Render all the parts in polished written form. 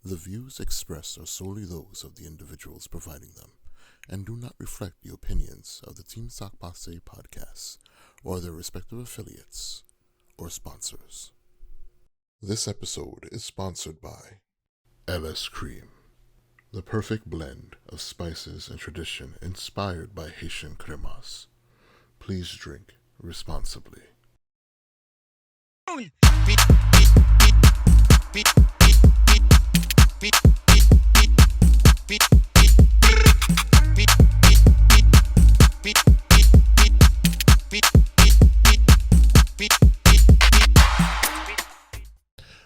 The views expressed are solely those of the individuals providing them and do not reflect the opinions of the Team Sock Passe podcasts or their respective affiliates or sponsors. This episode is sponsored by LS Cream, the perfect blend of spices and tradition inspired by Haitian cremas. Please drink responsibly.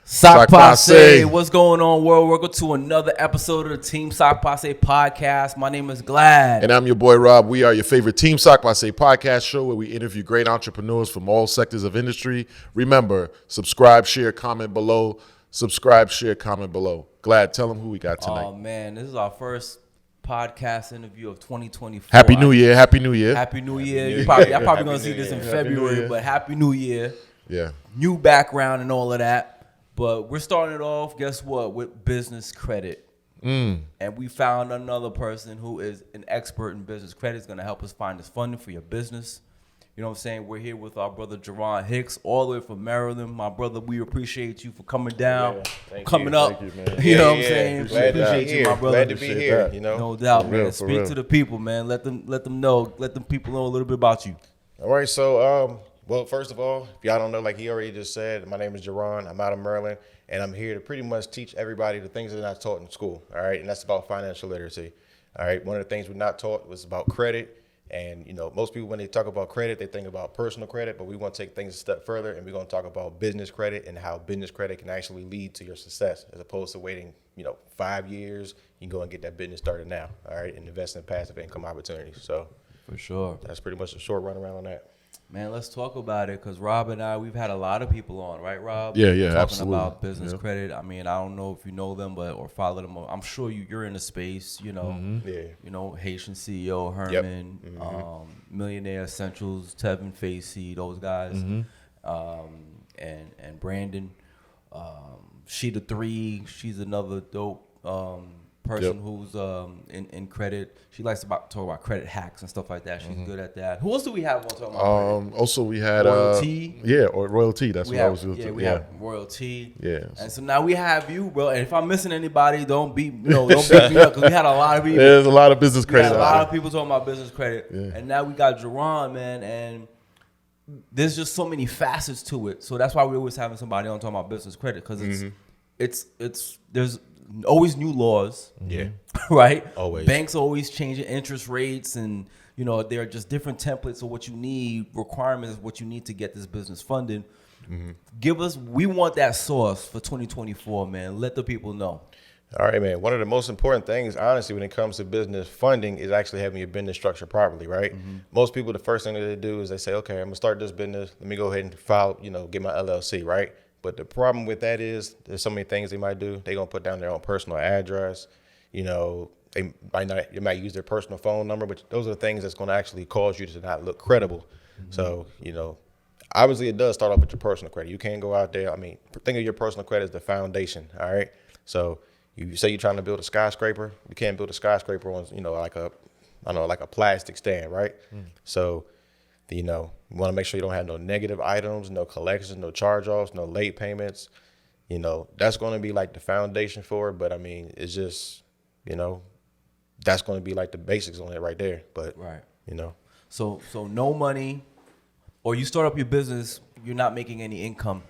Sock Passe, what's going on, world? Welcome to another episode of the Team Sock Passe podcast. My name is Glad. And I'm your boy, Rob. We are your favorite Team Sock Passe podcast show where we interview great entrepreneurs from all sectors of industry. Remember, subscribe, share, comment below. Subscribe, share, comment below. Glad, tell them who we got tonight. Oh, man, this is our first podcast interview of 2024. Happy New Year. Happy New Year. Happy New Year. Y'all probably going to see this in February, but Happy New Year. Yeah. New background and all of that. But we're starting it off, guess what, with business credit. And we found another person who is an expert in business credit. Is going to help us find this funding for your business. You know what I'm saying? We're here with our brother Jaron Hicks, all the way from Maryland. My brother, we appreciate you for coming down, coming up. Thank you, man. You know what I'm saying? Glad Appreciate you, my brother. Glad to be here. You know, No doubt, For man. real, for Speak real. to the people, man. Let them know. Let them people know a little bit about you. All right. So, well, first of all, if y'all don't know, like he already just said, my name is Jaron. I'm out of Maryland, and I'm here to pretty much teach everybody the things that are not taught in school. All right, and that's about financial literacy. All right. One of the things we're not taught was about credit. And, you know, most people, when they talk about credit, they think about personal credit, but we want to take things a step further, and we're going to talk about business credit and how business credit can actually lead to your success, as opposed to waiting, 5 years. You can go and get that business started now, all right, and invest in passive income opportunities. So For sure. that's pretty much a short run around on that. Man, let's talk about it because Rob and I, we've had a lot of people on, right, Rob? Yeah, yeah, Talking absolutely. about business Yeah. credit. I mean, I don't know if you know them or follow them. I'm sure you're in the space, Mm-hmm. Yeah. Haitian CEO Herman, Millionaire Essentials, Tevin Facey, those guys, Mm-hmm. and Brandon. She the three. She's another dope person Yep. who's in credit. She likes to talk about credit hacks and stuff like that. She's good at that. Who else do we have on talking about credit? Also, we had Royalty. or royalty. That's We what I have, was going to we have royalty. Yeah. And so now we have you, bro. And if I'm missing anybody, don't beat me up because we had a lot of people. There's a lot of business We credit had a out lot there. of people talking about business credit. Yeah. And now we got Jaron, man, and there's just so many facets to it. So that's why we're always having somebody on talking about business credit because it's there's always new laws. Yeah. Right? Always. Banks are always changing interest rates and there are just different templates of what you need, requirements of what you need to get this business funded. We want that source for 2024, man. Let the people know. All right, man. One of the most important things, honestly, when it comes to business funding is actually having your business structured properly, right? Most people, the first thing that they do is they say, okay, I'm going to start this business. Let me go ahead and file, get my LLC, right? But the problem with that is there's so many things they might do. They're going to put down their own personal address. They might use their personal phone number, but those are the things that's going to actually cause you to not look credible. So, obviously it does start off with your personal credit. You can't go out there. I mean, think of your personal credit as the foundation. All right. So you say you're trying to build a skyscraper. You can't build a skyscraper on, like a plastic stand. Right. So, you want to make sure you don't have no negative items, no collections, no charge-offs, no late payments. That's going to be like the foundation for it. But I mean, it's just, that's going to be like the basics on it right there. But, Right. So So no money, or you start up your business, you're not making any income.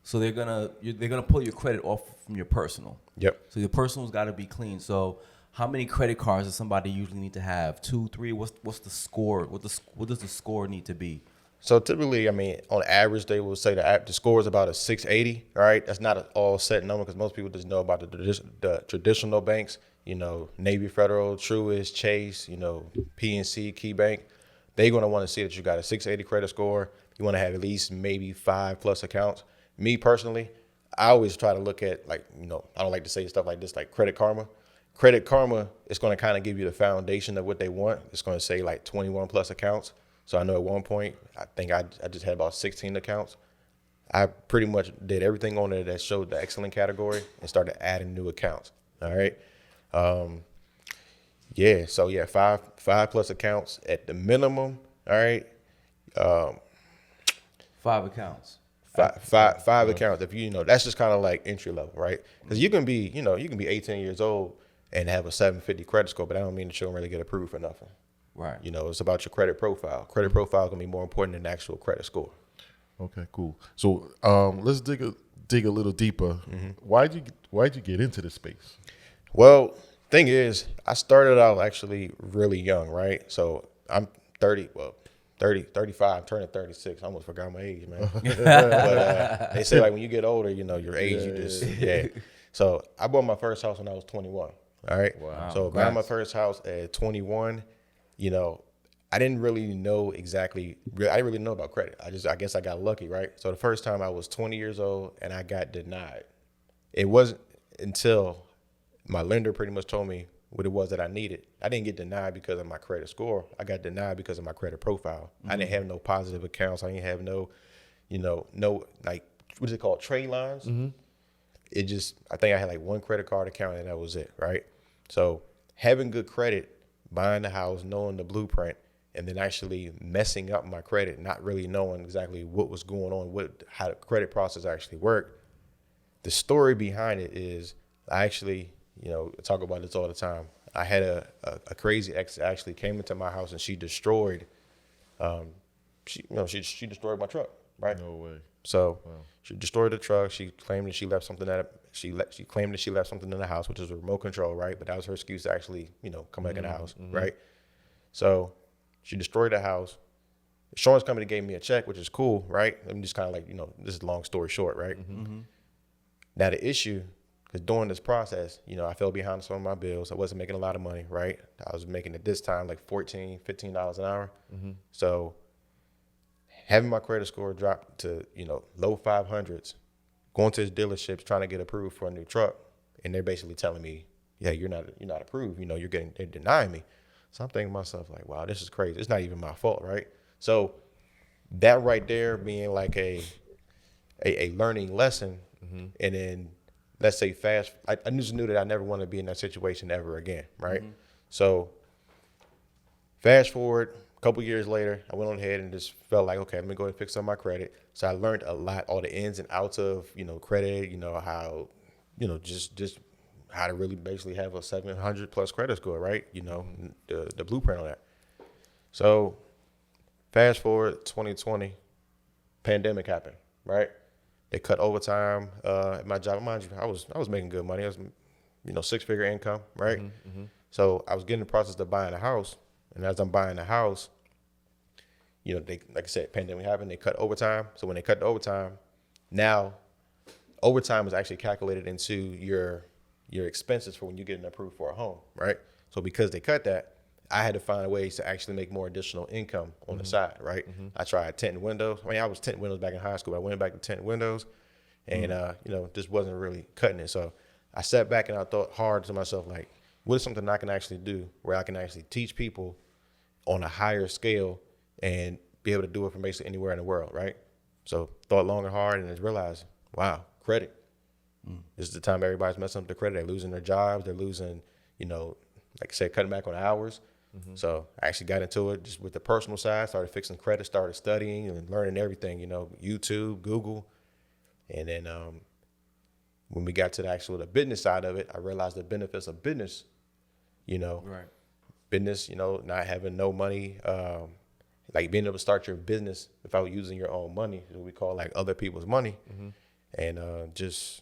So they're gonna pull your credit off from your personal. Yep. So your personal's got to be clean. So how many credit cards does somebody usually need to have? 2, 3? What's the score? What does the score need to be? So typically, I mean, on average, they will say the score is about a 680. All right, that's not an all set number because most people just know about the traditional banks. Navy Federal, Truist, Chase, PNC, Key Bank. They're going to want to see that you got a 680 credit score. You want to have at least maybe 5+ accounts. Me personally, I always try to look at I don't like to say stuff like this, like Credit Karma. Credit Karma is going to kind of give you the foundation of what they want. It's going to say like 21+ accounts. So I know at one point, I think I just had about 16 accounts. I pretty much did everything on there that showed the excellent category and started adding new accounts. All right. Yeah. So yeah, five plus accounts at the minimum. All right. 5 accounts. Five accounts. If you know, that's just kind of like entry level, right? Because you can be 18 years old and have a 750 credit score, but I don't mean that you don't really get approved for nothing. Right. You know, it's about your credit profile. Credit profile is gonna be more important than the actual credit score. Okay, cool. So let's dig a little deeper. Why'd you get into this space? Well, thing is, I started out actually really young, right? So I'm 35, turning 36. I almost forgot my age, man. But they say like when you get older, you know, your age, yeah. So I bought my first house when I was 21. All right. Wow. So buying my first house at 21, you know, I didn't really know exactly. I didn't really know about credit. I guess I got lucky, right? So the first time I was 20 years old and I got denied. It wasn't until my lender pretty much told me what it was that I needed. I didn't get denied because of my credit score. I got denied because of my credit profile. I didn't have no positive accounts. I didn't have no, no like, what is it called? Trade lines. It just, I think I had like one credit card account and that was it, right? So having good credit, buying the house, knowing the blueprint, and then actually messing up my credit, not really knowing exactly what was going on, how the credit process actually worked. The story behind it is I actually, talk about this all the time. I had a crazy ex that actually came into my house and she destroyed, she destroyed my truck, right? No way. So she destroyed the truck. She claimed that she left something she claimed that she left something in the house, which is a remote control, right? But that was her excuse to actually, come back in the house, right? So she destroyed the house. The insurance company gave me a check, which is cool, right? I'm just kind of like, this is a long story short, right? Now the issue, because during this process, I fell behind on some of my bills. I wasn't making a lot of money, right? I was making at this time like $14, $15 an hour. So having my credit score drop to, low 500s, going to his dealerships trying to get approved for a new truck, and they're basically telling me, yeah, you're not approved. They're denying me. So I'm thinking to myself like, wow, this is crazy. It's not even my fault, right? So that right there being like a learning lesson, and then let's say I just knew that I never want to be in that situation ever again, right? So fast forward a couple years later, I went on ahead and just felt like, okay, let me go ahead and fix up my credit. So I learned a lot, all the ins and outs of, credit, how, just how to really basically have a 700 plus credit score, right? The blueprint on that. So fast forward 2020, pandemic happened, right? They cut overtime at my job. Mind you, I was making good money. I was, 6-figure income, right? So I was getting the process of buying a house. And as I'm buying a house, they, like I said, pandemic happened, they cut overtime. So when they cut the overtime, now overtime is actually calculated into your expenses for when you get approved for a home, right? So because they cut that, I had to find ways to actually make more additional income on the side, right? I tried tinting windows. I was tinting windows back in high school. I went back to tinting windows and, just wasn't really cutting it. So I sat back and I thought hard to myself, like, what is something I can actually do where I can actually teach people on a higher scale and be able to do it from basically anywhere in the world, right? So thought long and hard and just realized, wow, credit. This is the time everybody's messing up their credit. They're losing their jobs. They're losing, like I said, cutting back on hours. So I actually got into it just with the personal side, started fixing credit, started studying and learning everything, YouTube, Google. And then when we got to the business side of it, I realized the benefits of business, Right. Business, not having no money, like being able to start your business without using your own money, what we call like other people's money. And just,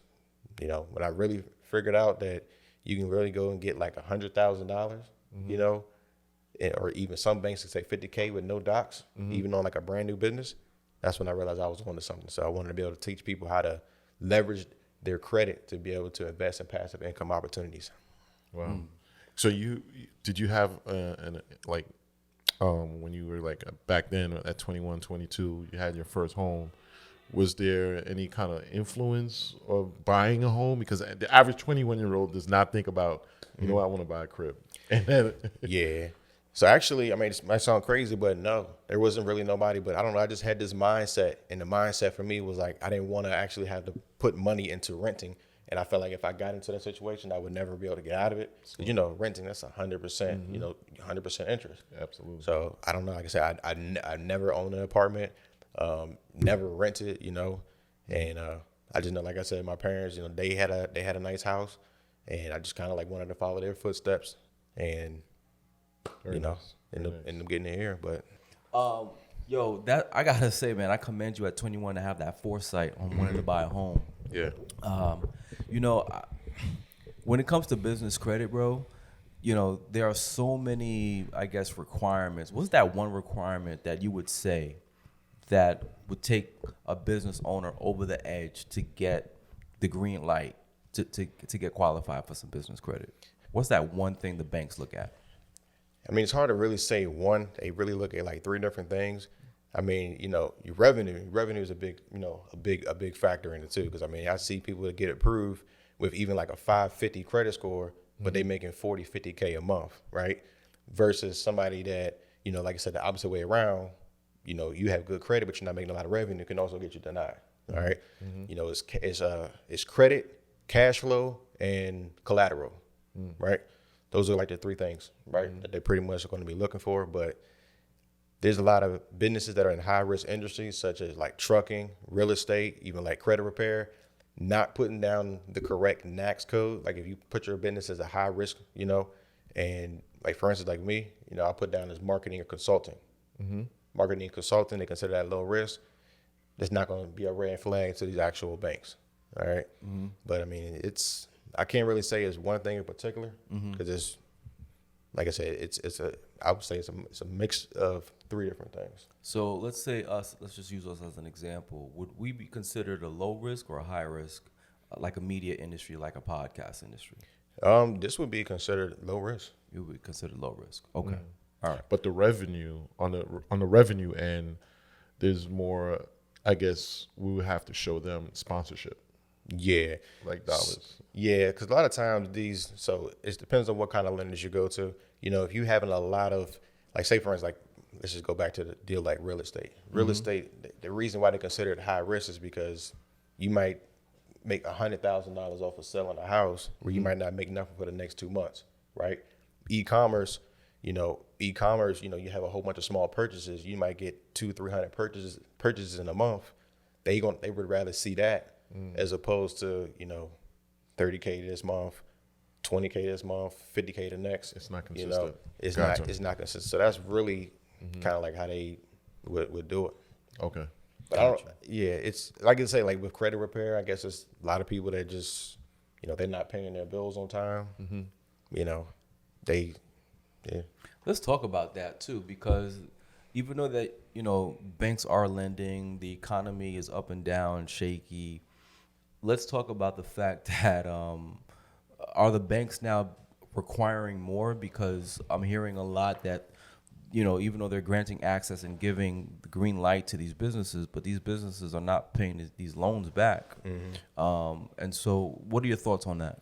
when I really figured out that you can really go and get like $100,000, or even some banks that say 50K with no docs, even on like a brand new business, that's when I realized I was onto something. So I wanted to be able to teach people how to leverage their credit to be able to invest in passive income opportunities. Wow. So did you have when you were like back then at 21, 22, you had your first home. Was there any kind of influence of buying a home? Because the average 21-year-old does not think about, I want to buy a crib. And then Yeah. So actually, I mean, it might sound crazy, but no, there wasn't really nobody. But I don't know. I just had this mindset, and the mindset for me was like I didn't want to actually have to put money into renting, and I felt like if I got into that situation, I would never be able to get out of it. You know, renting, that's 100%. You know, 100% interest. Absolutely. So I don't know. Like I said, I never owned an apartment, never rented. You know, and I just know, like I said, my parents, you know, they had a nice house, and I just kind of like wanted to follow their footsteps, and end up getting in here. But yo, that I gotta say, man, I commend you at 21 to have that foresight on wanting to buy a home. Yeah. You know, when it comes to business credit, bro, you know, there are so many, I guess, requirements. What's that one requirement that you would say that would take a business owner over the edge to get the green light to get qualified for some business credit? What's that one thing the banks look at? I mean, it's hard to really say one. They really look at like three different things. I mean, you know, your revenue is a big, you know, a big factor in it too. Because I mean, I see people that get approved with even like a 550 credit score, but they making 40, 50K a month, right? Versus somebody that, you know, like I said, the opposite way around. You know, you have good credit, but you're not making a lot of revenue, can also get you denied. All right. You know, it's credit, cash flow, and collateral, right? Those are like the three things, right? That they pretty much are going to be looking for. But there's a lot of businesses that are in high risk industries, such as like trucking, real estate, even like credit repair, not putting down the correct NAICS code. Like if you put your business as a high risk, you know, and like for instance, like me, you know, I put down as marketing or consulting. Marketing and consulting, they consider that low risk. That's not going to be a red flag to these actual banks. All right. But I mean, I can't really say it's one thing in particular because it's, like I said, I would say it's a mix of three different things. So let's just use us as an example. Would we be considered a low risk or a high risk, like a media industry, like a podcast industry? This would be considered low risk. It would be considered low risk. Okay. All right. But the revenue on the revenue end, there's more. I guess we would have to show them sponsorship. Yeah. Like dollars. Yeah, because a lot of times so it depends on what kind of lenders you go to. You know, if you having a lot of, like say for instance, like let's just go back to the deal like real estate. Real estate, the reason why they consider it high risk is because you might make $100,000 off of selling a house where you might not make nothing for the next 2 months, right? E-commerce, you have a whole bunch of small purchases. You might get 200-300 purchases in a month. They would rather see that as opposed to, you know, 30K this month, 20K this month, 50K the next. It's not consistent. You know, it's not consistent. So that's really kind of like how they would do it. Okay. But it's like I say, like with credit repair, I guess it's a lot of people that just, you know, they're not paying their bills on time. You know, Let's talk about that too, because even though that, you know, banks are lending, the economy is up and down, shaky. Let's talk about the fact that are the banks now requiring more? Because I'm hearing a lot that, you know, even though they're granting access and giving the green light to these businesses, but these businesses are not paying these loans back. And so what are your thoughts on that?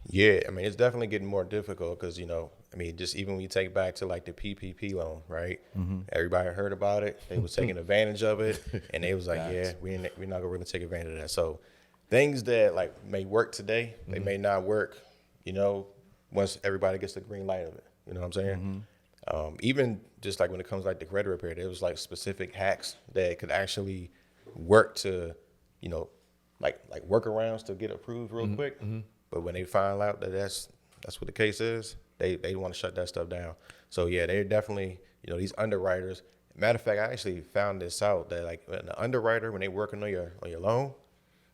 Yeah, I mean, it's definitely getting more difficult because, you know, I mean, just even when you take back to like the PPP loan, right? Everybody heard about it. They was taking advantage of it. And they was like, yeah, we're not going to really take advantage of that. So things that like may work today, they may not work, you know, once everybody gets the green light of it. You know what I'm saying? Even just like when it comes like the credit repair, there was like specific hacks that could actually work to, you know, like workarounds to get approved real quick. But when they find out that that's what the case is, they want to shut that stuff down. So yeah, they're definitely, you know, these underwriters. Matter of fact, I actually found this out that like an underwriter, when they working on your loan,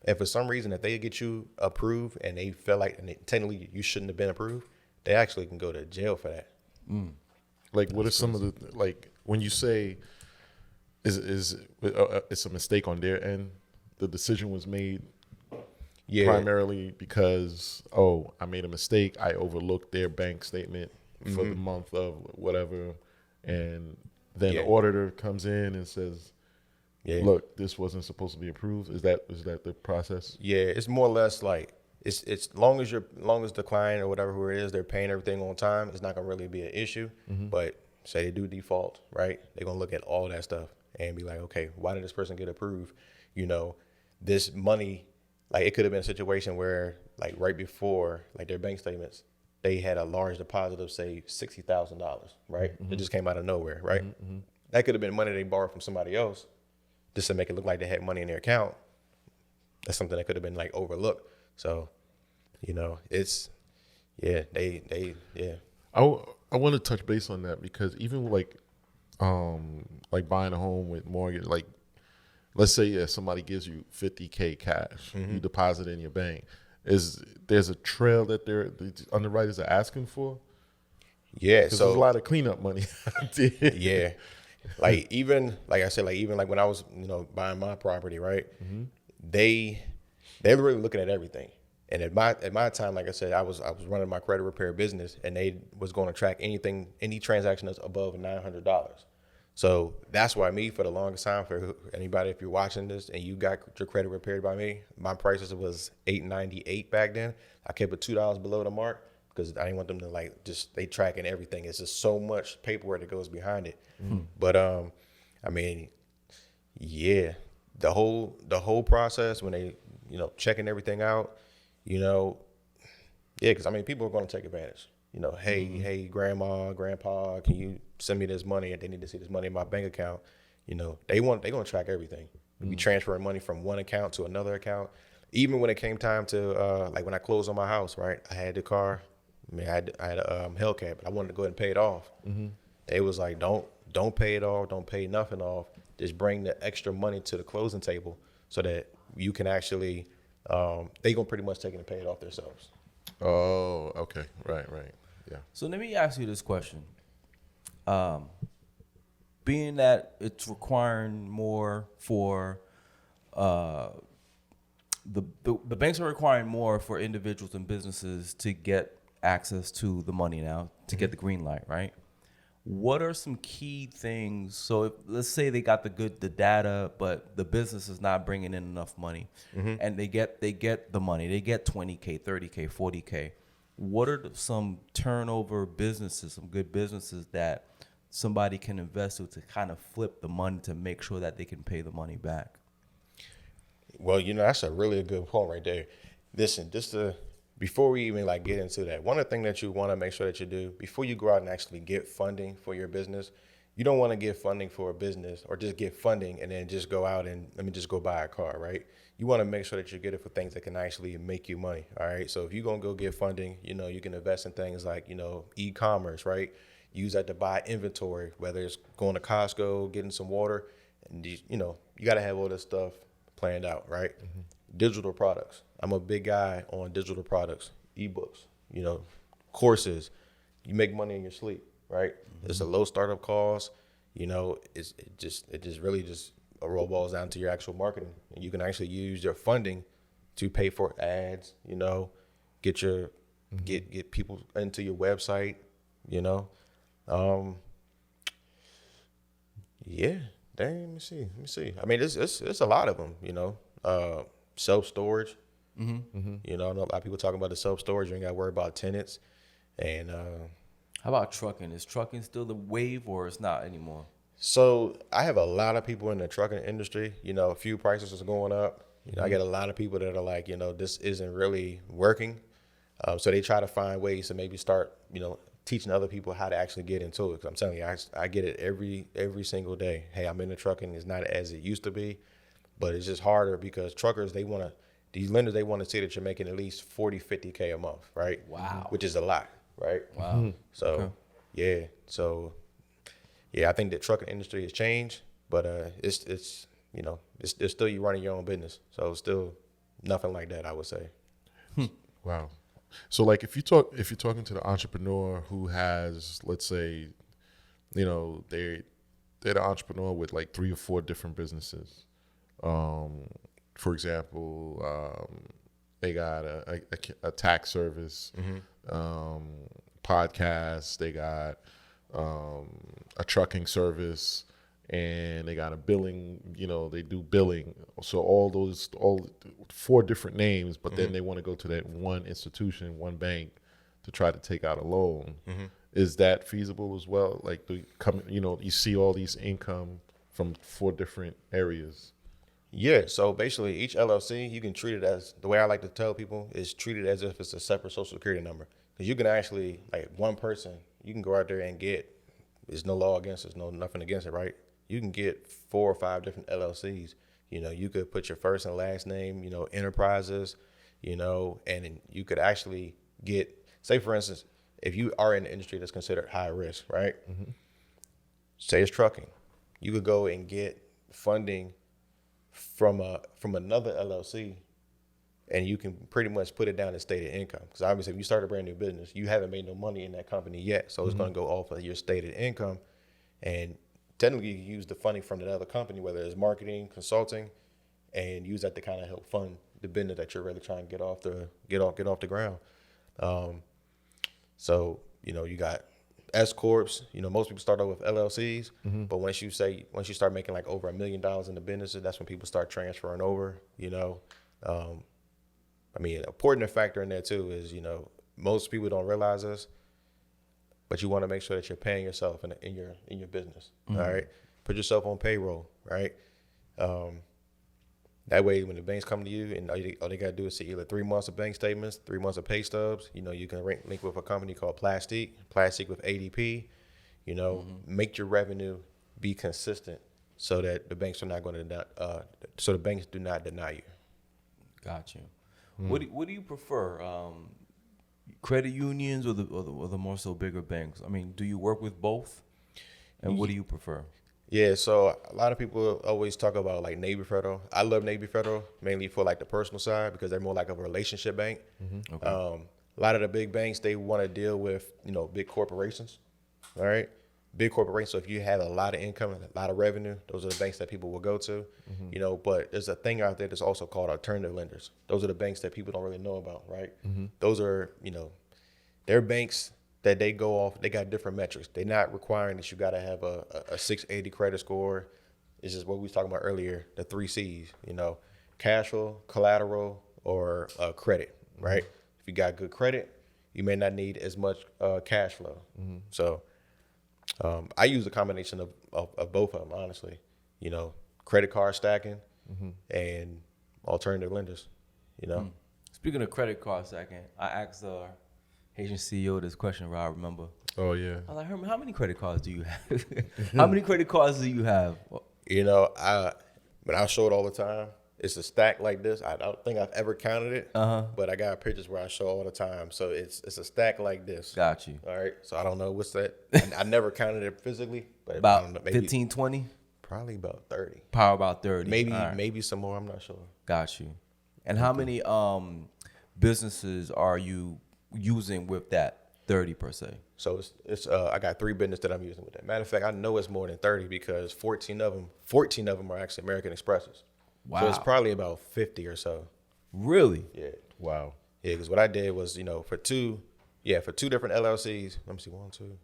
and for some reason if they get you approved and they feel like technically you shouldn't have been approved, they actually can go to jail for that. Like what are some of the, like when you say it's a mistake on their end, the decision was made primarily because, I made a mistake. I overlooked their bank statement for the month of whatever. And then the auditor comes in and says, look, this wasn't supposed to be approved. Is that the process? Yeah, it's more or less like it's long as the client or whatever who it is, they're paying everything on time, it's not gonna really be an issue. But say they do default, right? They're gonna look at all that stuff and be like, okay, why did this person get approved? You know, this money, like it could have been a situation where like right before like their bank statements, they had a large deposit of say $60,000, right? It just came out of nowhere, right? That could have been money they borrowed from somebody else just to make it look like they had money in their account. That's something that could have been like overlooked. So, you know, it's, yeah, yeah. I want to touch base on that because even like buying a home with mortgage, like let's say somebody gives you $50K cash, you deposit in your bank. There's a trail that the underwriters are asking for? Yeah, so there's a lot of cleanup money. Yeah, like even like I said, like even like when I was buying my property, right? They were really looking at everything. And at my time, like I said, I was running my credit repair business, and they was going to track any transaction that's above $900. So that's why for the longest time, for anybody, if you're watching this and you got your credit repaired by me, my prices was $898 back then. I kept it $2 below the mark because I didn't want them to they tracking everything. It's just so much paperwork that goes behind it. But I mean, yeah, the whole process when they checking everything out, yeah, because I mean people are going to take advantage. Hey, grandma, grandpa, can you send me this money? And they need to see this money in my bank account. They're going to track everything. We transferring money from one account to another account. Even when it came time to like when I closed on my house, right? I had the car. I mean, I had a Hellcat, but I wanted to go ahead and pay it off. They was like, don't pay it off. Don't pay nothing off. Just bring the extra money to the closing table so that you can actually, they gonna pretty much take it and pay it off themselves. Oh, okay. Right. Yeah. So let me ask you this question. Being that it's requiring more for the banks are requiring more for individuals and businesses to get access to the money now, to get the green light, right? What are some key things? So if, let's say they got the data, but the business is not bringing in enough money, and they get the money, they get 20K, 30K, 40K. What are some turnover businesses, some good businesses that somebody can invest to kind of flip the money to make sure that they can pay the money back? Well, that's a really good point right there. Listen, before we even get into that, one of the things that you want to make sure that you do before you go out and actually get funding for your business, you don't want to get funding for a business or just get funding and then just go out and let me just go buy a car, right? You want to make sure that you get it for things that can actually make you money, all right? So if you're going to go get funding, you can invest in things like, e-commerce, right? Use that to buy inventory, whether it's going to Costco, getting some water, and you got to have all this stuff planned out, right? Digital products. I'm a big guy on digital products, ebooks, courses. You make money in your sleep, right? It's a low startup cost. It just really just rolls down to your actual marketing. And you can actually use your funding to pay for ads, get get people into your website, yeah. Dang, let me see. I mean, it's a lot of them, self-storage. I know a lot of people talking about the self-storage. You ain't got to worry about tenants. And how about trucking? Is trucking still the wave or it's not anymore? So I have a lot of people in the trucking industry. A few prices are going up. I get a lot of people that are like, this isn't really working. So they try to find ways to maybe start, teaching other people how to actually get into it. Because I'm telling you, I get it every single day. Hey, I'm in the trucking. It's not as it used to be, but it's just harder because truckers, these lenders, they want to see that you're making at least 40, 50K a month, right? Wow. Which is a lot, right? Wow. So, okay. Yeah. So, yeah, I think the trucking industry has changed, but it's still you running your own business. So it's still nothing like that, I would say. Wow. So like if you're talking to the entrepreneur who has, let's say, they're the entrepreneur with like 3 or 4 different businesses. For example, they got a tax service, podcast. They got a trucking service, and they got a billing. They do billing. So all 4 different names, but then they want to go to that one institution, one bank, to try to take out a loan. Is that feasible as well? Like, you see all these income from 4 different areas. Yeah, so basically each LLC, you can treat it as, the way I like to tell people is treat it as if it's a separate social security number. Because you can actually, like one person, you can go out there and get, there's no law against it, there's nothing against it, right? You can get 4 or 5 different LLCs. You could put your first and last name, enterprises, and then you could actually get, say for instance, if you are in an industry that's considered high risk, right? Say it's trucking. You could go and get funding from another LLC, and you can pretty much put it down as stated income. Because obviously, if you start a brand new business, you haven't made no money in that company yet, so it's going to go off of your stated income. And technically, you can use the funding from another company, whether it's marketing, consulting, and use that to kind of help fund the business that you're really trying to get off the ground. So you got S corps. Most people start out with LLCs, but once you start making like over $1 million in the businesses, that's when people start transferring over. An important factor in there too is most people don't realize this, but you want to make sure that you're paying yourself in your business. All right, put yourself on payroll, right? That way, when the banks come to you, and all they got to do is see either 3 months of bank statements, 3 months of pay stubs. You can link with a company called Plastique with ADP. Make your revenue be consistent so that the banks are not going to, so the banks do not deny you. Got you. What do you prefer? Credit unions or the more so bigger banks? Do you work with both? And what do you prefer? Yeah, so a lot of people always talk about like Navy Federal. I love Navy Federal mainly for like the personal side because they're more like a relationship bank. Okay. A lot of the big banks, they want to deal with, big corporations, all right? Big corporations. So if you have a lot of income and a lot of revenue, those are the banks that people will go to, but there's a thing out there that's also called alternative lenders. Those are the banks that people don't really know about, right? Those are, they're banks that they go off, they got different metrics. They're not requiring that you got to have a 680 credit score. It's just what we was talking about earlier, the 3 C's, cash flow, collateral, or credit, right? If you got good credit, you may not need as much cash flow. So I use a combination of both of them, honestly. Credit card stacking and alternative lenders, Speaking of credit card stacking, I asked Haitian CEO this question, Rob, remember? Oh, yeah. I was like, Herman, how many credit cards do you have? How many credit cards do you have? But I show it all the time. It's a stack like this. I don't think I've ever counted it, but I got pictures where I show all the time. So it's a stack like this. Got you. All right. So I don't know what's that. I never counted it physically. But About I don't know, maybe 15, 20? Probably about 30. Power about 30. Maybe some more. I'm not sure. Got you. And how many businesses are you using with that 30 per se? So it's I got 3 businesses that I'm using with that. Matter of fact, I know it's more than 30 because 14 of them are actually American Expresses. Wow. So it's probably about 50 or so. Really? Yeah. Wow. Yeah, because what I did was, for 2 different LLCs. Let me see, 1, 2.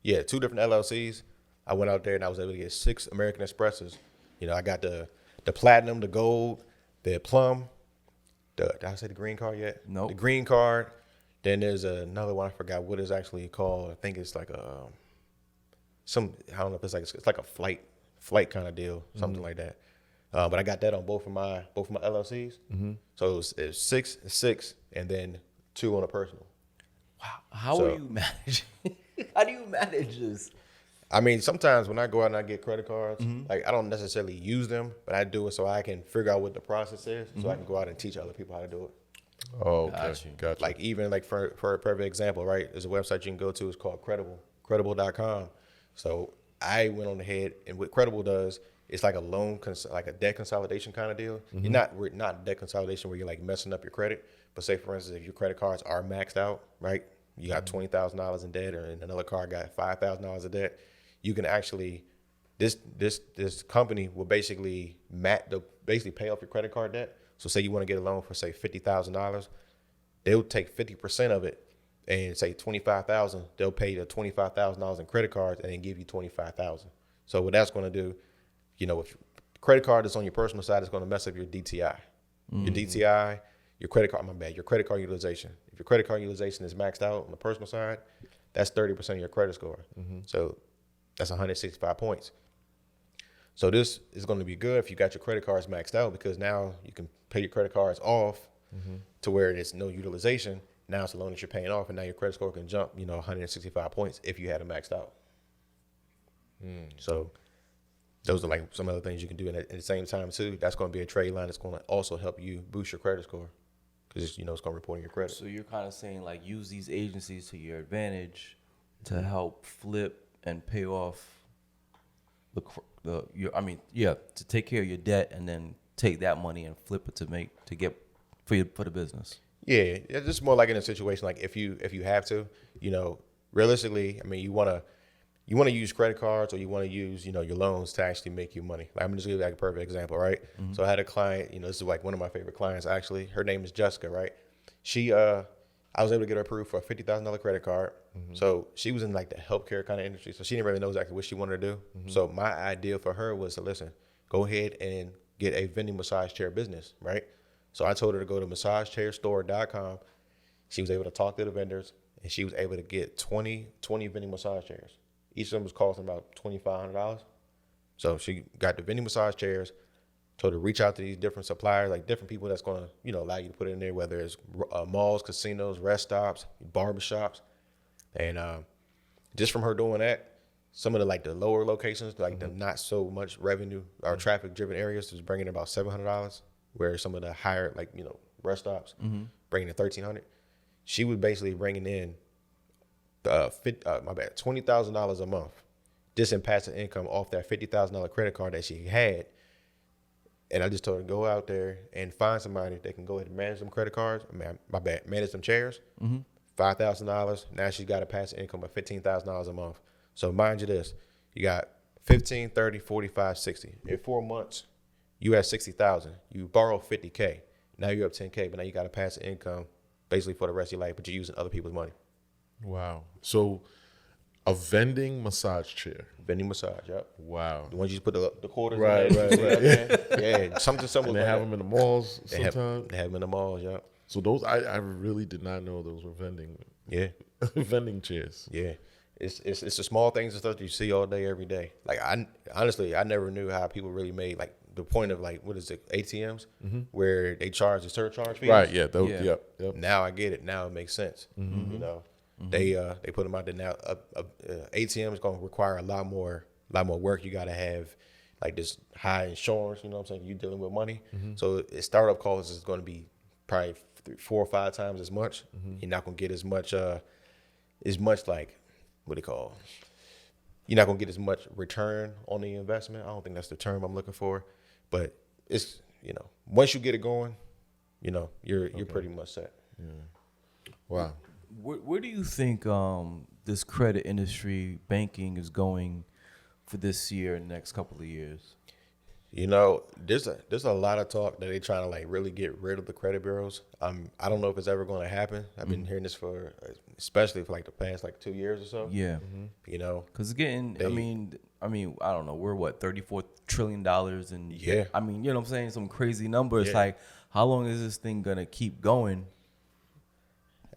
Yeah, 2 different LLCs. I went out there and I was able to get 6 American Expresses. I got the platinum, the gold, the plum. Did I say the green card yet? Nope. The green card. Then there's another one. I forgot what it's actually called. I think it's like I don't know if it's like a flight kind of deal, something like that. But I got that on both of my LLCs. So it was 6, and then 2 on a personal. Wow. How are you managing? How do you manage this? Sometimes when I go out and I get credit cards, like I don't necessarily use them, but I do it so I can figure out what the process is, so I can go out and teach other people how to do it. Oh, okay. Gotcha. Like even like for a perfect example, right? There's a website you can go to. It's called Credible.com. So I went on ahead, and what Credible does, it's like like a debt consolidation kind of deal. You're not debt consolidation where you're like messing up your credit, but say for instance, if your credit cards are maxed out, right? You got $20,000 in debt, or another card got $5,000 of debt. You can actually, this company will basically pay off your credit card debt. So say you want to get a loan for say $50,000, they'll take 50% of it and say $25,000. They'll pay the $25,000 in credit cards and then give you $25,000. So what that's going to do, if credit card is on your personal side, it's going to mess up your DTI, your DTI, your credit card utilization. if your credit card utilization is maxed out on the personal side, that's 30% of your credit score. So that's 165 points. So this is going to be good if you got your credit cards maxed out, because now you can pay your credit cards off to where there's no utilization. Now it's a loan that you're paying off, and now your credit score can jump, 165 points if you had it maxed out. So those are like some other things you can do. And at the same time too, that's going to be a trade line that's going to also help you boost your credit score, because it's going to report on your credit. So you're kind of saying like use these agencies to your advantage to help flip and pay off to take care of your debt, and then take that money and flip it to get for the business. Yeah, it's just more like in a situation like if you have to, realistically, I mean, you want to use credit cards, or you want to use your loans to actually make you money. Like, I'm just gonna give you like a perfect example, right? So I had a client, this is like one of my favorite clients actually. Her name is Jessica, right? She I was able to get her approved for a $50,000 credit card. So she was in like the healthcare kind of industry, so she didn't really know exactly what she wanted to do. So my idea for her was to listen, go ahead and get a vending massage chair business, right? So I told her to go to massagechairstore.com. She was able to talk to the vendors, and she was able to get 20 vending massage chairs. Each of them was costing about $2,500. So she got the vending massage chairs, told her to reach out to these different suppliers, like different people that's going to, allow you to put it in there, whether it's malls, casinos, rest stops, barbershops. And just from her doing that, some of the lower locations, like the not so much revenue or traffic driven areas, was bringing about $700, where some of the higher, rest stops, bringing in $1,300. She was basically bringing in $20,000 a month just in passive income off that $50,000 credit card that she had. And I just told her to go out there and find somebody that can go ahead and manage them credit cards. Manage them chairs. $5,000. Now she's got a passive income of $15,000 a month. So mind you this, you got 15, 30, 45, 60. In 4 months, you had 60,000. You borrow 50K. Now you're up 10K, but now you got a passive income basically for the rest of your life, but you're using other people's money. Wow. So a vending massage chair. Vending massage, yep. Wow. The ones you just put the quarters Right. Yeah, something similar. And they have them in the malls sometimes. They have them in the malls, yep. So those, I really did not know those were vending. Yeah. Vending chairs. Yeah. It's the small things and stuff that you see all day, every day. Like, I never knew how people really made, like, the point of, like, what is it, ATMs, where they charge the surcharge fees. Right, yeah. Yep. Now I get it. Now it makes sense. They put them out there now. ATM is going to require a lot more work. You got to have like this high insurance. You know what I'm saying? You're dealing with money, so startup costs is going to be probably 4 or 5 times as much. You're not going to get as much like what do you call? You're not going to get as much return on the investment. I don't think that's the term I'm looking for, but it's once you get it going, you're pretty much set. Yeah. Wow. Where do you think this credit industry, banking, is going for this year and the next couple of years? There's a lot of talk that they're trying to like really get rid of the credit bureaus. I don't know if it's ever going to happen. I've been hearing this especially for like the past 2 years or so. Yeah. Because it's getting. I mean, I don't know. We're what, $34 trillion, and yeah. I mean, you know what I'm saying, some crazy numbers. Yeah. Like, how long is this thing gonna keep going?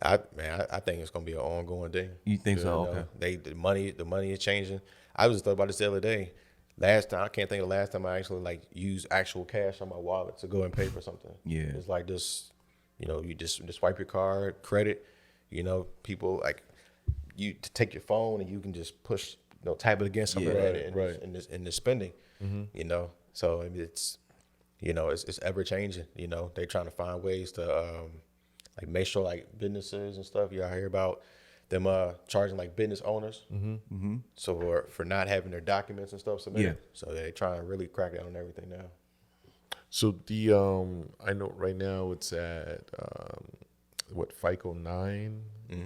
I think it's gonna be an ongoing thing. You think so? Okay. The money is changing. I was just thought about this the other day. Last time, I can't think of the last time I actually used actual cash on my wallet to go and pay for something. Yeah. It's like this, you just swipe your card, credit. People you take your phone and you can just push, type it against something in the spending. So I mean, it's ever changing. They're trying to find ways to make sure businesses and stuff. I hear about them charging business owners. So for not having their documents and stuff submitted. Yeah. So they're trying to really crack down on everything now. So the I know right now it's at FICO 9,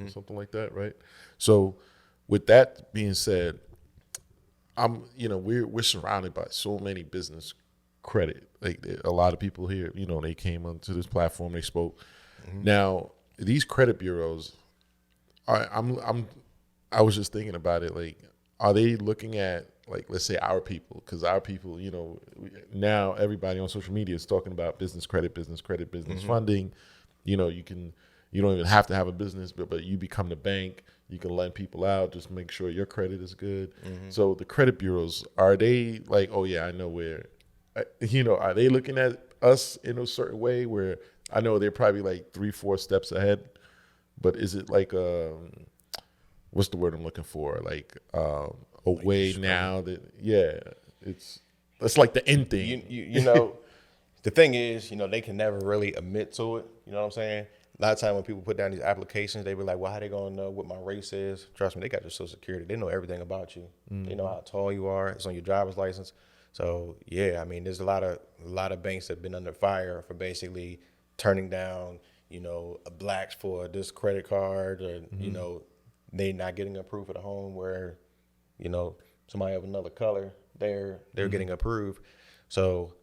something like that, right? So with that being said, we're surrounded by so many business credit. Like a lot of people here, they came onto this platform, they spoke. Now these credit bureaus, I was just thinking about it. Are they looking at let's say our people? Because our people, now everybody on social media is talking about business credit, business funding. You can You don't even have to have a business, but you become the bank. You can lend people out. Just make sure your credit is good. So the credit bureaus, are they like, oh yeah, I know where, are they looking at us in a certain way where I know they're probably like 3-4 steps ahead, but is it like what's the word I'm looking for? Like a way now that it's like the end thing. You know, the thing is, they can never really admit to it. You know what I'm saying? A lot of time when people put down these applications, they be like, well, how they gonna know what my race is? Trust me, they got your social security. They know everything about you. They know how tall you are. It's on your driver's license. So yeah, I mean, there's a lot of banks that have been under fire for basically turning down, blacks for this credit card, or they not getting approved for the home where, somebody of another color, they're getting approved. So,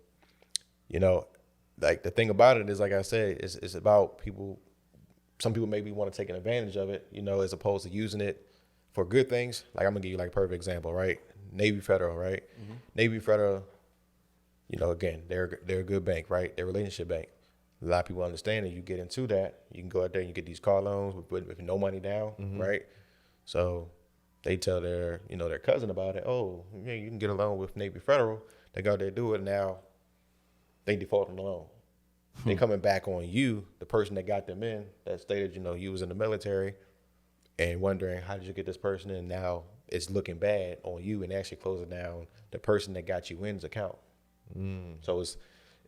like the thing about it is, like I said, it's about people. Some people maybe want to take an advantage of it, as opposed to using it for good things. Like I'm gonna give you like a perfect example, right? Navy Federal, right? Navy Federal, again, they're a good bank, right? They're a relationship bank. A lot of people understand that you get into that, you can go out there and you get these car loans with no money down, right? So they tell their cousin about it. Oh, yeah, you can get a loan with Navy Federal. They go out there, do it. Now they default on the loan. They coming back on you, the person that got them in, that stated, you was in the military, and wondering how did you get this person in. Now it's looking bad on you and actually closing down the person that got you in's account. So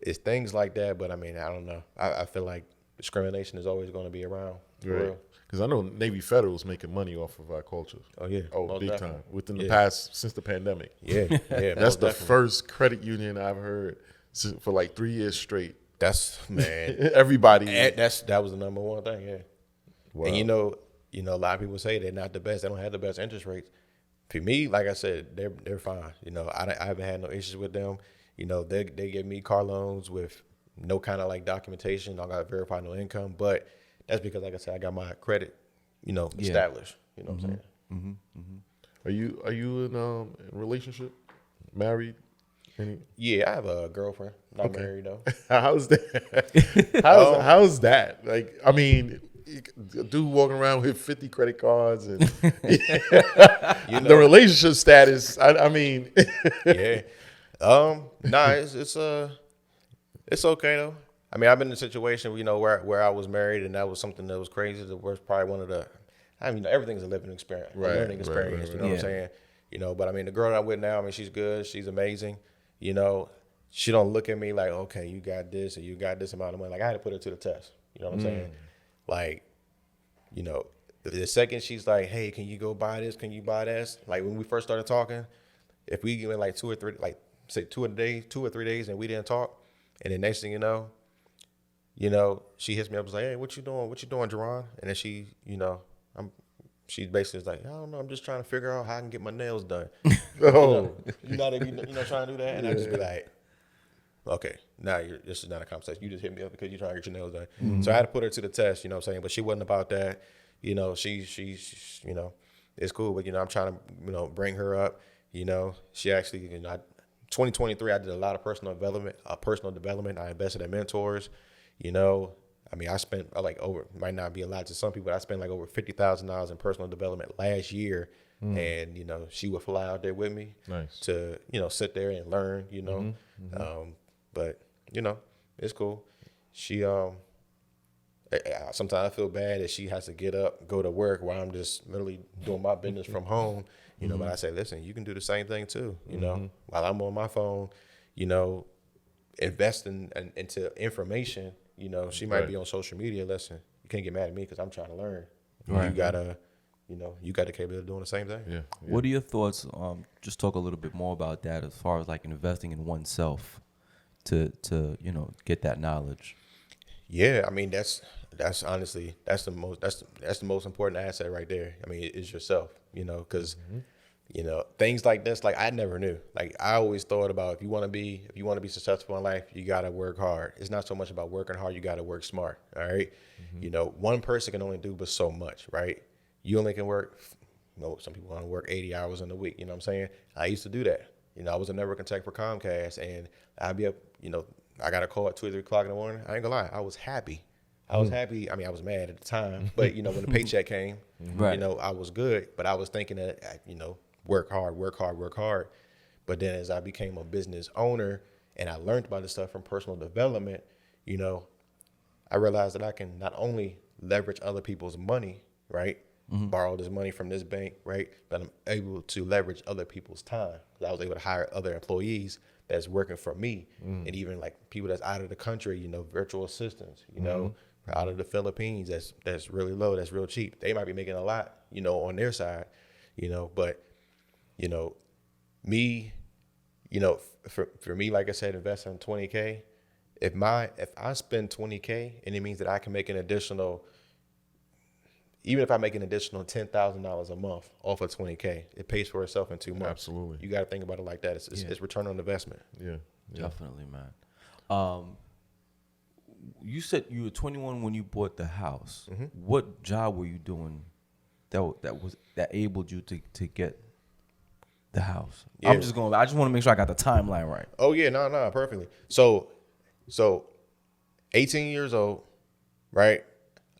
it's things like that. But I mean, I don't know. I feel like discrimination is always going to be around. Right. Because I know Navy Federal is making money off of our culture. Oh yeah. Oh, big time. Within the past, since the pandemic. Yeah. That's the first credit union I've heard for like 3 years straight. That's, man. Everybody. That was the number one thing. Yeah. Wow. And a lot of people say they're not the best. They don't have the best interest rates. For me, like I said, they're fine. I haven't had no issues with them. They give me car loans with no kind of like documentation. I got to verify no income, but that's because, like I said, I got my credit, established. You know what I'm saying? Are you in a relationship? Married? Yeah, I have a girlfriend. Not married though. How's that? How's that? Like, I mean, dude walking around with 50 credit cards and the relationship status. I mean, yeah. Nah, it's okay though. I mean, I've been in a situation, where I was married, and that was something that was crazy. That was probably one of the. I mean, everything's a living experience, learning experience. Right. You know what I'm saying? But I mean, the girl I'm with now, I mean, she's good, she's amazing. She don't look at me like, okay, you got this or you got this amount of money. Like I had to put her to the test. You know what I'm saying? Like, the second she's like, hey, can you go buy this? Can you buy this? Like when we first started talking, if we went like 2 or 3, like say 2 or 3 days and we didn't talk, and the next thing she hits me up and like, hey, what you doing? What you doing, Jaron? And then she basically like, I don't know, I'm just trying to figure out how I can get my nails done. oh, trying to do that, and I just be like, okay, now this is not a conversation. You just hit me up because you're trying to get your nails done. So I had to put her to the test. You know what I'm saying? But she wasn't about that. She's it's cool. But I'm trying to bring her up. She actually 2023 I did a lot of personal development. I invested in mentors. I mean, I spent might not be a lot to some people, but I spent like over $50,000 in personal development last year. And, she would fly out there with me to, sit there and learn, but, it's cool. She, sometimes I feel bad that she has to get up, go to work while I'm just literally doing my business from home, but I say, listen, you can do the same thing too, while I'm on my phone, investing into information. She might be on social media. Listen, you can't get mad at me because I'm trying to learn. Right. You got the capability of doing the same thing. Yeah. What are your thoughts? Just talk a little bit more about that as far as like investing in oneself to get that knowledge. Yeah, I mean that's honestly that's the most important asset right there. I mean, it's yourself. Because. Things like this, like I never knew. Like I always thought about if you want to be successful in life, you got to work hard. It's not so much about working hard. You got to work smart. All right. One person can only do but so much, right? You only can work, some people want to work 80 hours in a week. You know what I'm saying? I used to do that. I was a network tech for Comcast, and I'd be up, I got a call at 2 or 3 o'clock in the morning. I ain't gonna lie. I was happy. I was happy. I mean, I was mad at the time, but you know, when the paycheck came, Right. you know, I was good. But I was thinking that, you know, work hard. But then as I became a business owner and I learned about this stuff from personal development, you know, I realized that I can not only leverage other people's money, right? Borrow this money from this bank, right? But I'm able to leverage other people's time. I was able to hire other employees that's working for me, and even like people that's out of the country, you know, virtual assistants, you know, out of the Philippines, that's really low, that's real cheap. They might be making a lot, you know, on their side, you know, but you know, me, you know, for me, like I said, investing $20K. If I spend $20K and it means that I can make an additional, even if I make an additional $10,000 a month off of $20K, it pays for itself in 2 months. Absolutely. You got to think about it like that. It's return on investment. Yeah. Definitely, man. You said you were 21 when you bought the house. What job were you doing that enabled you to get the house? Yeah. I just want to make sure I got the timeline right. Oh yeah, no, perfectly. So 18 years old, right?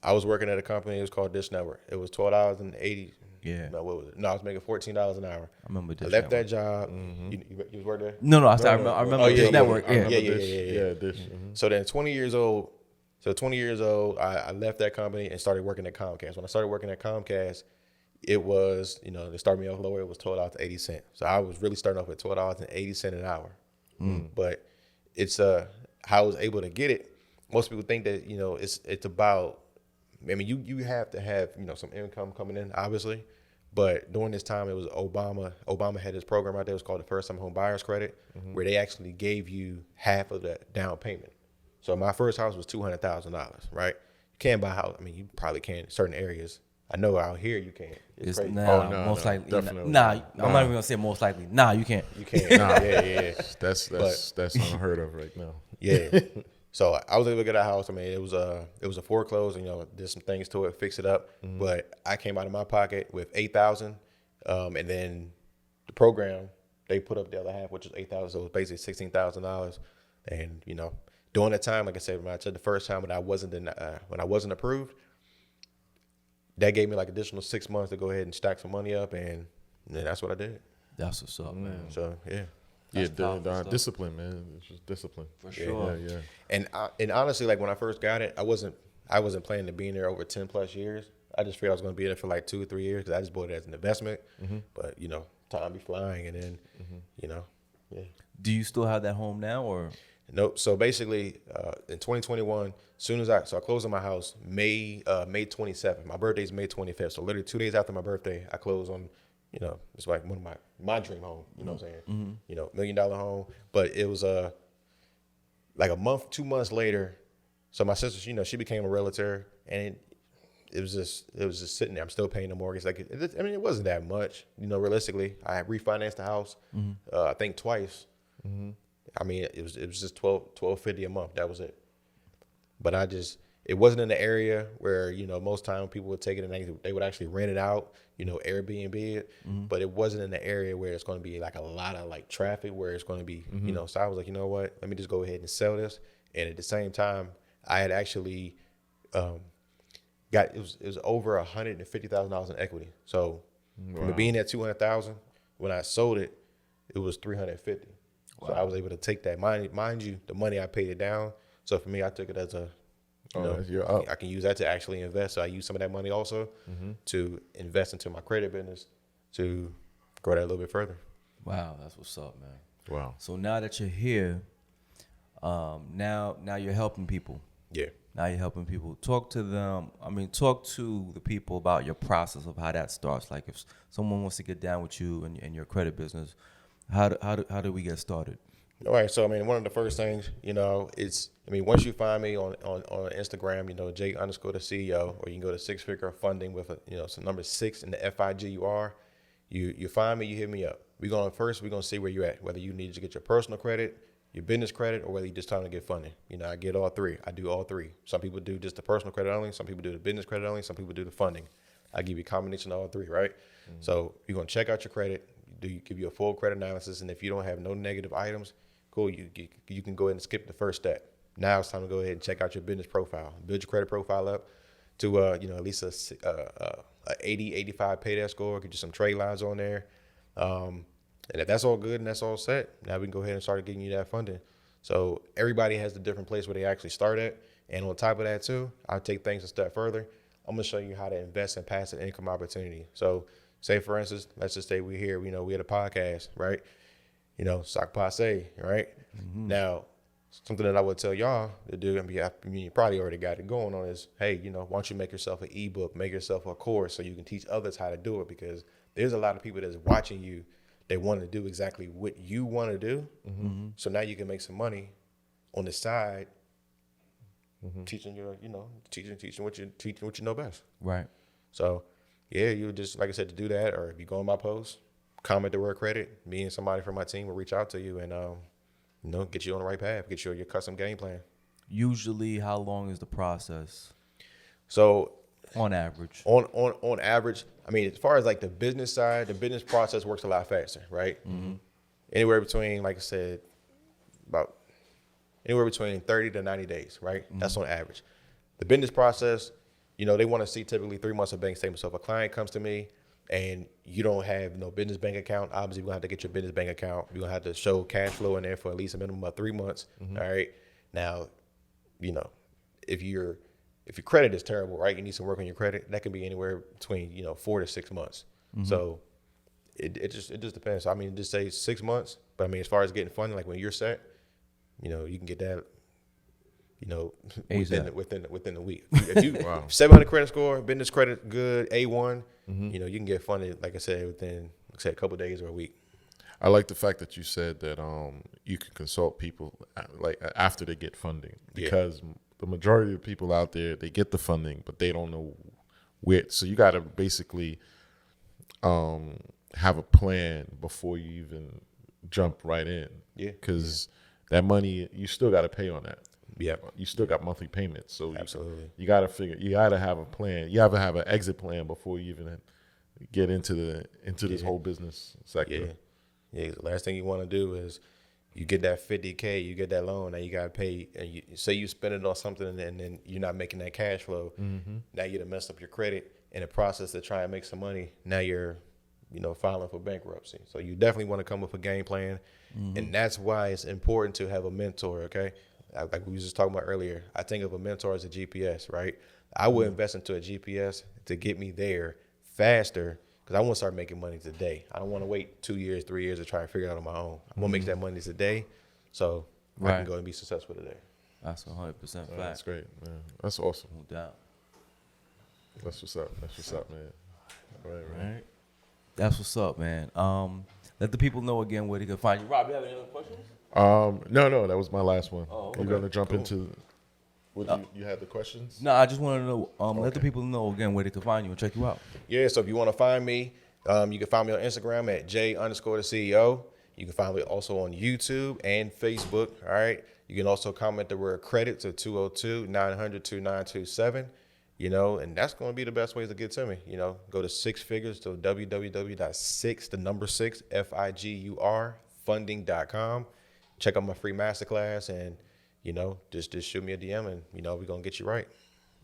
I was working at a company. It was called Dish Network. It was $12.80. Yeah. No, what was it? No, I was making $14 an hour. I remember Dish I left Network. that job. You was working there? No, I remember Dish Network. I remember Yeah. Dish. Yeah. Dish. So then 20 years old, I left that company and started working at Comcast. When I started working at Comcast, it was, you know, they started me off lower. It was $12.80. So I was really starting off at $12.80 an hour. But it's how I was able to get it. Most people think that, you know, it's about, I mean, you have to have, you know, some income coming in, obviously. But during this time, it was Obama. Obama had this program out there. It was called the First Time Home Buyers Credit, where they actually gave you half of the down payment. So my first house was $200,000, right? You can't buy a house. I mean, you probably can in certain areas. I know out here you can't. It's crazy. Most likely. definitely. I'm not even gonna say most likely. Nah, you can't. You can't. Yeah. That's unheard of right now. Yeah. So I was able to get a house. I mean, it was a foreclosed, you know, did some things to it, fix it up. But I came out of my pocket with $8,000, and then the program they put up the other half, which was $8,000, so it was basically $16,000. And you know, during that time, like I said, when I said the first time when I wasn't approved, that gave me like additional 6 months to go ahead and stack some money up, and that's what I did. That's what's up, man. So yeah. Yeah, powerful stuff. discipline, man. It's just discipline. For sure. Yeah. And honestly, like when I first got it, I wasn't planning to be in there over 10 plus years. I just figured I was going to be in there for like 2 or 3 years because I just bought it as an investment. But you know, time be flying, and then you know, yeah. Do you still have that home now, or? Nope. So basically, in 2021, I closed on my house May 27th. My birthday's May 25th. So literally 2 days after my birthday, I closed on, you know, it's like one of my dream home. You know what I'm saying? You know, $1 million home. But it was like a month, 2 months later. So my sister, you know, she became a realtor, and it was just sitting there. I'm still paying the mortgage. Like it wasn't that much. You know, realistically, I refinanced the house. I think twice. I mean, it was just $12.50 a month. That was it. But it wasn't in the area where, you know, most time people would take it and they would actually rent it out, you know, Airbnb it. But it wasn't in the area where it's going to be like a lot of like traffic, where it's going to be, you know. So I was like, you know what, let me just go ahead and sell this. And at the same time, I had actually it was over $150,000 in equity. So from it being at $200,000, when I sold it, it was $350,000. So I was able to take that. Mind you, the money I paid it down. So for me, I took it as I can use that to actually invest. So I use some of that money also to invest into my credit business to grow that a little bit further. Wow, that's what's up, man. Wow. So now that you're here, now you're helping people. Yeah. Now you're helping people. Talk to them. I mean, talk to the people about your process of how that starts. Like if someone wants to get down with you and your credit business, how do we get started? All right. So, I mean, one of the first things, you know, once you find me on Instagram, you know, Jake_the CEO, or you can go to Six Figure Funding with some number 6 in the FIGUR. You find me, you hit me up. We're going to see where you're at, whether you need to get your personal credit, your business credit, or whether you're just trying to get funding. You know, I get all three. I do all three. Some people do just the personal credit only. Some people do the business credit only. Some people do the funding. I give you a combination of all three, right? So you're going to check out your credit. Give you a full credit analysis, and if you don't have no negative items, cool. You can go ahead and skip the first step. Now it's time to go ahead and check out your business profile. Build your credit profile up to at least a 80, 85 payday score. Get you some trade lines on there. And if that's all good and that's all set, now we can go ahead and start getting you that funding. So everybody has a different place where they actually start at. And on top of that too, I'll take things a step further. I'm gonna show you how to invest in passive income opportunity. So say for instance, let's just say we're here, we had a podcast, right? Sock Passe, right? Mm-hmm. Now, something that I would tell y'all to do, you probably already got it going on, is, hey, why don't you make yourself an ebook, make yourself a course so you can teach others how to do it, because there's a lot of people that's watching you. They want to do exactly what you want to do. Mm-hmm. So now you can make some money on the side, teaching what you know best. Right. So yeah, you just, like I said, to do that, or if you go on my post, comment the word credit, me and somebody from my team will reach out to you and get you on the right path, get you your custom game plan. Usually, how long is the process? So on average, on average, I mean, as far as like the business side, the business process works a lot faster, right? Mm-hmm. Anywhere between, like I said, about anywhere between 30 to 90 days, right? Mm-hmm. That's on average. The business process, they want to see typically 3 months of bank statements. So if a client comes to me and you don't have no business bank account, obviously we're going to have to get your business bank account. You're going to have to show cash flow in there for at least a minimum of 3 months. Mm-hmm. All right. Now, if your credit is terrible, right, you need some work on your credit, that can be anywhere between, 4 to 6 months. Mm-hmm. So it just depends. So, I mean, just say 6 months. But I mean, as far as getting funding, like when you're set, you can get that, within a week. If you wow. 700 credit score, business credit good, A1, mm-hmm. You can get funded, like I said, within a couple of days or a week. I like the fact that you said that you can consult people like after they get funding, because the majority of people out there, they get the funding, but they don't know where. So you got to basically have a plan before you even jump right in. Yeah. Because that money, you still got to pay on that. Yeah. You still got monthly payments. So absolutely. You got to have a plan. You have to have an exit plan before you even get into this whole business sector. Yeah. The last thing you want to do is you get that $50K, you get that loan, and you got to pay. And you say you spend it on something, and then you're not making that cash flow. Mm-hmm. Now you done messed up your credit in the process to try and make some money. Now you're, filing for bankruptcy. So you definitely want to come up with a game plan, mm-hmm. and that's why it's important to have a mentor. Okay, like we was just talking about earlier, I think of a mentor as a GPS. Right, I would invest into a GPS to get me there faster. Because I want to start making money today. I don't want to wait 2 years, 3 years to try and figure it out on my own. I want to make that money today, so I can go and be successful today. That's 100% fact. That's great, man. That's awesome. No doubt. That's what's up, man. Right. That's what's up, man. Let the people know again where they can find you. Rob, you have any other questions? No, that was my last one. Oh, okay. We're gonna jump into. You had the questions? No, I just want to know. Let the people know again where they can find you and check you out. Yeah, so if you want to find me, you can find me on Instagram at J_the CEO. You can find me also on YouTube and Facebook. All right. You can also comment the word credit to 202-900-2927. And that's going to be the best ways to get to me. Go to Six Figures to www.6 funding.com. Check out my free masterclass and. Just shoot me a DM and, we're going to get you right.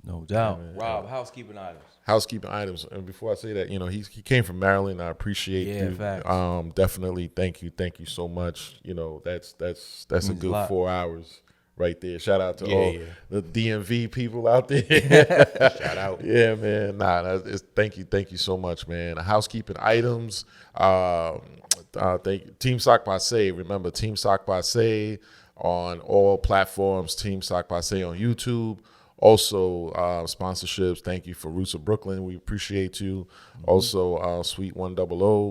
No doubt. Rob, housekeeping items. And before I say that, he came from Maryland. I appreciate you. Facts. Definitely. Thank you so much. That's a good 4 hours right there. Shout out to all the DMV people out there. Shout out. Yeah, man. Thank you so much, man. Housekeeping items. Thank you. Team Sock Passe. Remember, Team Sock Passe on all platforms, Team Sock Passe on YouTube. Also, sponsorships. Thank you for Roots of Brooklyn. We appreciate you. Mm-hmm. Also, Sweet 100.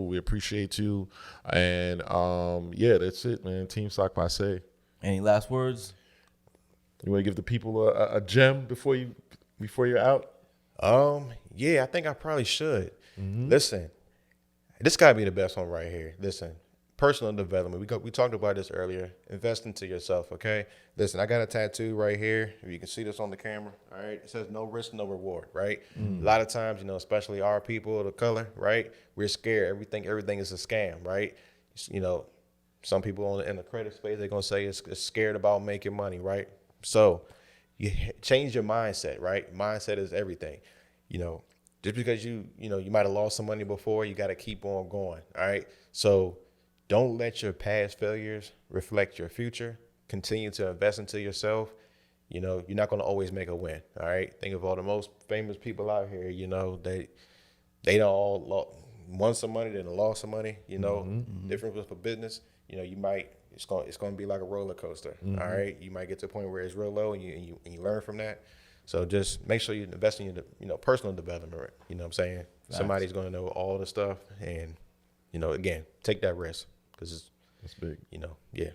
We appreciate you. And that's it, man. Team Sock Passe. Any last words? You want to give the people a gem before you're out? I think I probably should. Mm-hmm. Listen, this got to be the best one right here. Listen. Personal development. We talked about this earlier. Invest into yourself, okay? Listen, I got a tattoo right here. If you can see this on the camera, all right? It says no risk, no reward, right? A lot of times, especially our people of the color, right? We're scared. Everything is a scam, right? Some people in the credit space, they're going to say it's scared about making money, right? So you change your mindset, right? Mindset is everything. You know, just because you might have lost some money before, you got to keep on going. All right. So don't let your past failures reflect your future. Continue to invest into yourself. You know, you're not going to always make a win. All right. Think of all the most famous people out here, you know, they don't all won some money, then lost some money, you know, different with a business. You know, it's going to be like a roller coaster. All right. You might get to a point where it's real low and you learn from that. So just make sure you invest in your, personal development. You know what I'm saying? Nice. Somebody's going to know all the stuff and, again, take that risk because that's big. Yeah.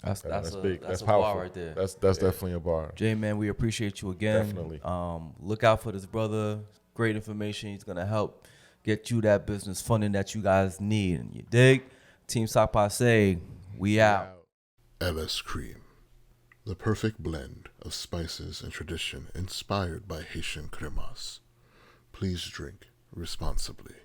That's big. That's powerful. A bar right there. That's definitely a bar. Jay, man, we appreciate you again. Definitely. Look out for this brother. Great information. He's gonna help get you that business funding that you guys need. And you dig? Team Sock Passe, we out. LS Cream, the perfect blend of spices and tradition inspired by Haitian cremas. Please drink responsibly.